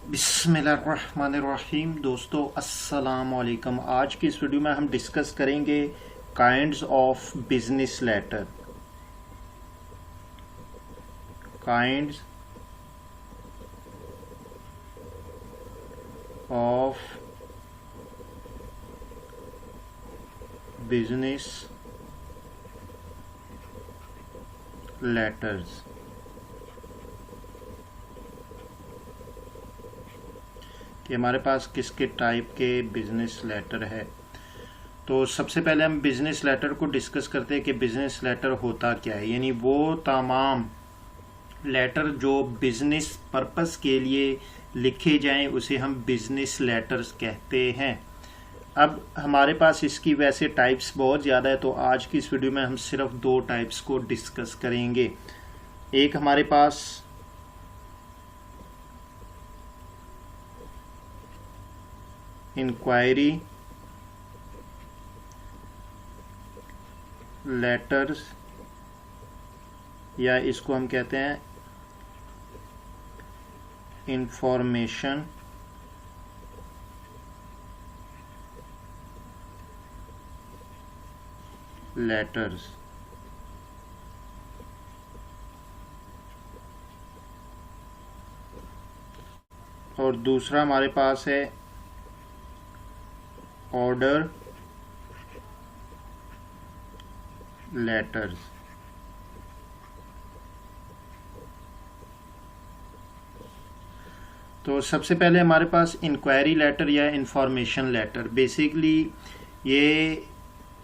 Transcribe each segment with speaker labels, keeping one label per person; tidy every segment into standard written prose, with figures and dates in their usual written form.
Speaker 1: बिस्मिल्लाहिर्रहमानिर्रहीम। दोस्तों अस्सलाम वालेकुम। आज की इस वीडियो में हम डिस्कस करेंगे kinds of business letter. Kinds of business letters. कि हमारे पास किसके टाइप के बिजनेस लेटर है। तो सबसे पहले हम बिजनेस लेटर को डिस्कस करते हैं कि बिजनेस लेटर होता क्या है। यानी वो तमाम लेटर जो बिजनेस पर्पस के लिए लिखे जाएं उसे हम बिजनेस लेटर्स कहते हैं। अब हमारे पास इसकी वैसे टाइप्स बहुत ज़्यादा है, तो आज की इस वीडियो में हम सिर्फ दो टाइप्स को डिस्कस करेंगे। एक हमारे पास इंक्वायरी लेटर्स, या इसको हम कहते हैं इंफॉर्मेशन लेटर्स। और दूसरा हमारे पास है ऑर्डर लेटर्स। तो सबसे पहले हमारे पास इंक्वायरी लेटर या इंफॉर्मेशन लेटर। बेसिकली ये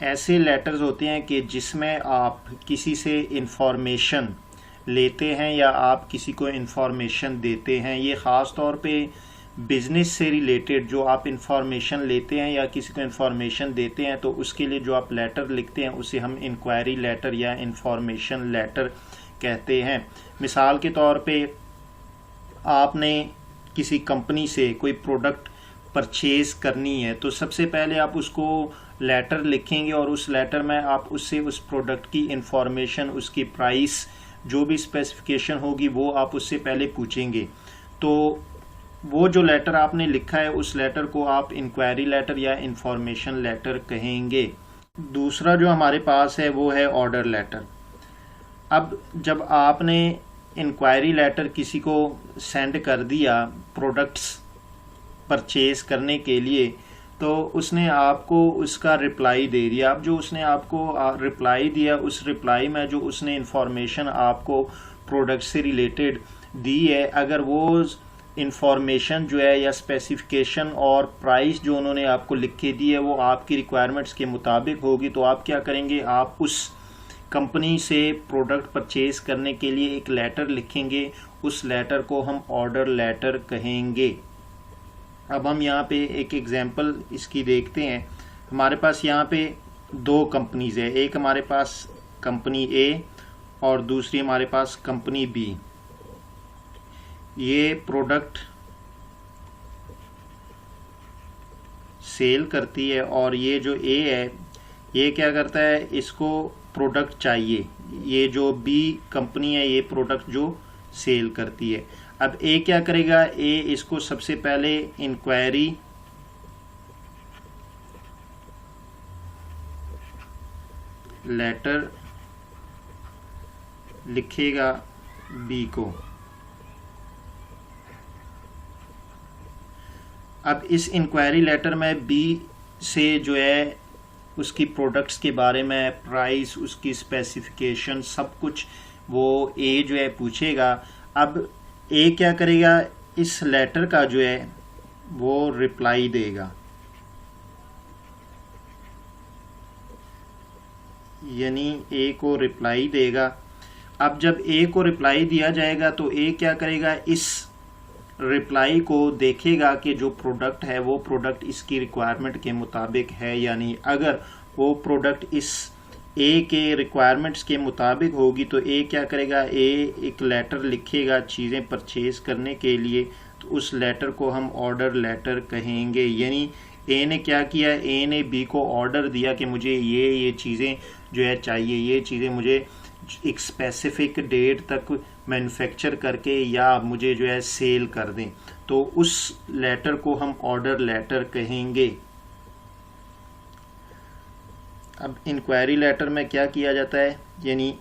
Speaker 1: ऐसे लेटर्स होते हैं कि जिसमें आप किसी से इंफॉर्मेशन लेते हैं या आप किसी को इंफॉर्मेशन देते हैं। ये ख़ास तौर पे बिजनेस से रिलेटेड जो आप इंफॉर्मेशन लेते हैं या किसी को इंफॉर्मेशन देते हैं, तो उसके लिए जो आप लेटर लिखते हैं उसे हम इंक्वायरी लेटर या इंफॉर्मेशन लेटर कहते हैं। मिसाल के तौर पे आपने किसी कंपनी से कोई प्रोडक्ट परचेज करनी है, तो सबसे पहले आप उसको लेटर लिखेंगे और उस लेटर में आप उससे उस प्रोडक्ट की इंफॉर्मेशन, उसकी प्राइस, जो भी स्पेसिफिकेशन होगी वो आप उससे पहले पूछेंगे। तो वो जो लेटर आपने लिखा है उस लेटर को आप इंक्वायरी लेटर या इंफॉर्मेशन लेटर कहेंगे। दूसरा जो हमारे पास है वो है ऑर्डर लेटर। अब जब आपने इंक्वायरी लेटर किसी को सेंड कर दिया प्रोडक्ट्स परचेज करने के लिए, तो उसने आपको उसका रिप्लाई दे दिया। अब जो उसने आपको रिप्लाई दिया, उस रिप्लाई में जो उसने इंफॉर्मेशन आपको प्रोडक्ट से रिलेटेड दी है, अगर वो इंफॉर्मेशन जो है या स्पेसिफिकेशन और प्राइस जो उन्होंने आपको लिख के दी है वो आपकी रिक्वायरमेंट्स के मुताबिक होगी, तो आप क्या करेंगे, आप उस कंपनी से प्रोडक्ट परचेज करने के लिए एक लेटर लिखेंगे। उस लेटर को हम ऑर्डर लेटर कहेंगे। अब हम यहाँ पे एक एग्जांपल इसकी देखते हैं। हमारे पास यहाँ पे दो कंपनीज है, एक हमारे पास कंपनी ए और दूसरी हमारे पास कंपनी बी। ये प्रोडक्ट सेल करती है और ये जो ए है ये क्या करता है, इसको प्रोडक्ट चाहिए। ये जो बी कंपनी है ये प्रोडक्ट जो सेल करती है। अब ए क्या करेगा, ए इसको सबसे पहले इंक्वायरी लेटर लिखेगा बी को। अब इस इंक्वायरी लेटर में बी से जो है उसकी प्रोडक्ट्स के बारे में, प्राइस, उसकी स्पेसिफिकेशन, सब कुछ वो ए जो है पूछेगा। अब ए क्या करेगा, इस लेटर का जो है वो रिप्लाई देगा, यानी ए को रिप्लाई देगा। अब जब ए को रिप्लाई दिया जाएगा तो ए क्या करेगा, इस रिप्लाई को देखेगा कि जो प्रोडक्ट है वो प्रोडक्ट इसकी रिक्वायरमेंट के मुताबिक है या नहीं। अगर वो प्रोडक्ट इस ए के रिक्वायरमेंट्स के मुताबिक होगी तो ए क्या करेगा, ए एक लेटर लिखेगा चीज़ें परचेज करने के लिए, तो उस लेटर को हम ऑर्डर लेटर कहेंगे। यानी ए ने क्या किया, ए ने बी को ऑर्डर दिया कि मुझे ये चीज़ें जो है चाहिए, ये चीज़ें मुझे एक स्पेसिफिक डेट तक मैन्युफैक्चर करके या मुझे जो है सेल कर दें। तो उस लेटर को हम ऑर्डर लेटर कहेंगे। अब इंक्वायरी लेटर में क्या किया जाता है, यानी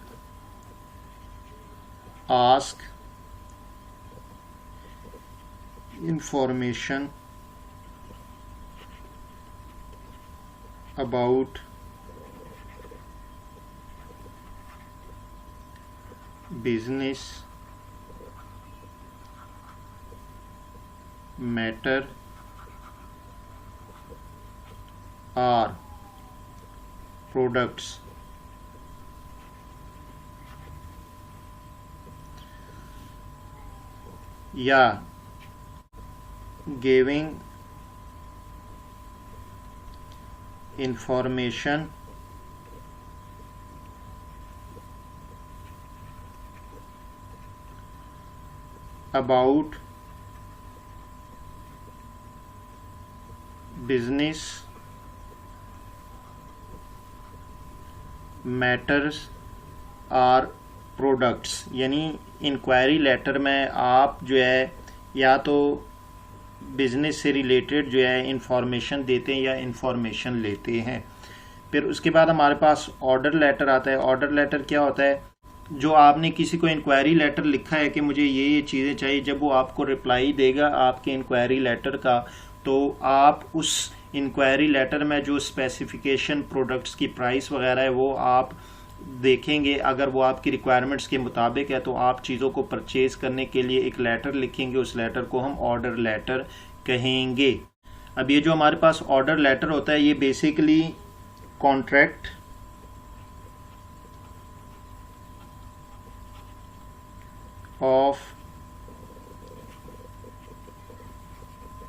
Speaker 1: ask information about business matter और प्रोडक्ट्स। या giving information about business matters और प्रोडक्ट्स। यानी इंक्वायरी लेटर में आप जो है या तो बिजनेस से रिलेटेड जो है इंफॉर्मेशन देते हैं या इंफॉर्मेशन लेते हैं। फिर उसके बाद हमारे पास ऑर्डर लेटर आता है। ऑर्डर लेटर क्या होता है, जो आपने किसी को इंक्वायरी लेटर लिखा है कि मुझे ये चीज़ें चाहिए, जब वो आपको रिप्लाई देगा आपके इंक्वायरी लेटर का, तो आप उस इंक्वायरी लेटर में जो स्पेसिफिकेशन प्रोडक्ट्स की प्राइस वगैरह है वो आप देखेंगे। अगर वो आपकी रिक्वायरमेंट्स के मुताबिक है तो आप चीज़ों को परचेज करने के लिए एक लेटर लिखेंगे, उस लेटर को हम ऑर्डर लेटर कहेंगे। अब ये जो हमारे पास ऑर्डर लेटर होता है ये basically contract of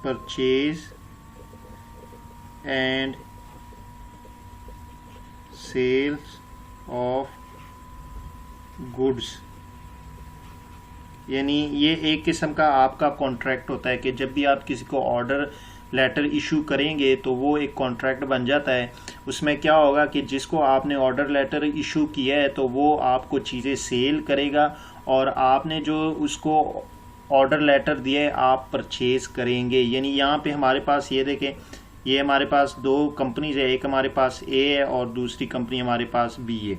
Speaker 1: purchase and sales of goods, यानी ये एक किस्म का आपका कॉन्ट्रैक्ट होता है कि जब भी आप किसी को ऑर्डर लेटर इशू करेंगे तो वो एक कॉन्ट्रैक्ट बन जाता है। उसमें क्या होगा कि जिसको आपने ऑर्डर लेटर इशू किया है तो वो आपको चीज़ें सेल करेगा और आपने जो उसको ऑर्डर लेटर दिया है आप परचेज करेंगे। यानी यहाँ पे हमारे पास ये देखें, ये हमारे पास दो कंपनीज है, एक हमारे पास ए है और दूसरी कंपनी हमारे पास बी है।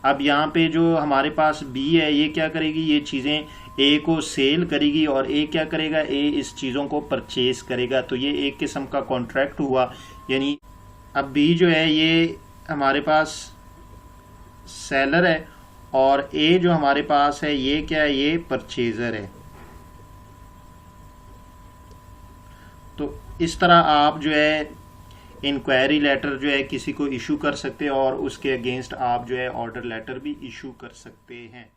Speaker 1: अब यहाँ पे जो हमारे पास बी है ये क्या करेगी, ये चीज़ें ए को सेल करेगी और ए क्या करेगा, ए इस चीज़ों को परचेज करेगा। तो ये एक किस्म का कॉन्ट्रैक्ट हुआ। यानी अब बी जो है ये हमारे पास सेलर है और ए जो हमारे पास है ये क्या है, ये परचेजर है। तो इस तरह आप जो है इंक्वायरी लेटर जो है किसी को इशू कर सकते हैं और उसके अगेंस्ट आप जो है ऑर्डर लेटर भी इशू कर सकते हैं।